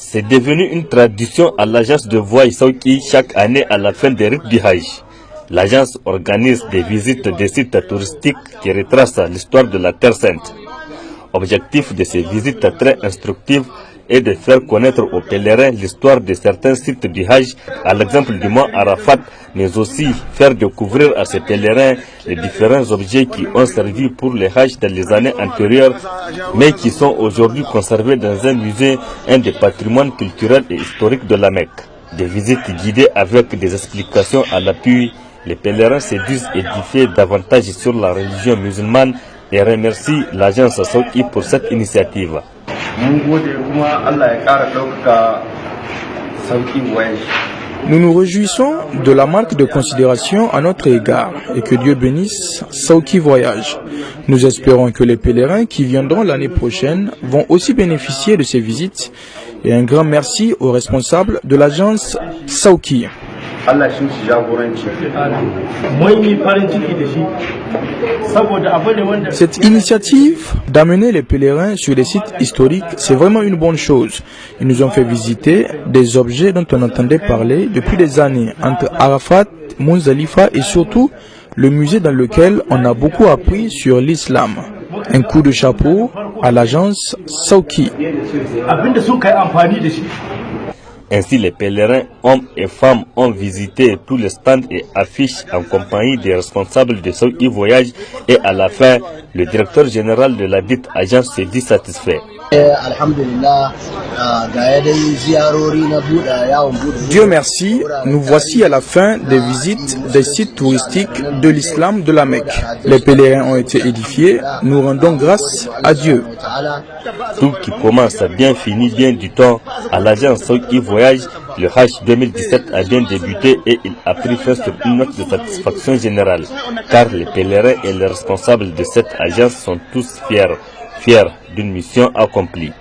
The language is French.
C'est devenu une tradition à l'agence de voyage Saouki chaque année à la fin des rites du Hajj. L'agence organise des visites des sites touristiques qui retracent l'histoire de la Terre Sainte. Objectif de ces visites très instructives est de faire connaître aux pèlerins l'histoire de certains sites du Hajj, à l'exemple du mont Arafat, mais aussi faire découvrir à ces pèlerins les différents objets qui ont servi pour le Hajj dans les années antérieures, mais qui sont aujourd'hui conservés dans un musée, un des patrimoines culturels et historiques de la Mecque. Des visites guidées avec des explications à l'appui, les pèlerins se disent édifiés davantage sur la religion musulmane et remercient l'agence Saouki pour cette initiative. Nous nous réjouissons de la marque de considération à notre égard et que Dieu bénisse Saouki Voyage. Nous espérons que les pèlerins qui viendront l'année prochaine vont aussi bénéficier de ces visites et un grand merci aux responsables de l'agence Saouki. Cette initiative d'amener les pèlerins sur les sites historiques, c'est vraiment une bonne chose. Ils nous ont fait visiter des objets dont on entendait parler depuis des années, entre Arafat, Muzdalifa et surtout le musée dans lequel on a beaucoup appris sur l'islam. Un coup de chapeau à l'agence Saouki. Ainsi, les pèlerins, hommes et femmes, ont visité tous les stands et affiches en compagnie des responsables de Saouki Voyage et à la fin, le directeur général de la dite agence s'est dit satisfait. Dieu merci, nous voici à la fin des visites des sites touristiques de l'islam de la Mecque. Les pèlerins ont été édifiés, nous rendons grâce à Dieu. Tout qui commence bien finit bien du temps. À l'agence Saouki Voyage, le Hajj 2017 a bien débuté et il a pris fin sur une note de satisfaction générale. Car les pèlerins et les responsables de cette agence sont tous fiers d'une mission accomplie.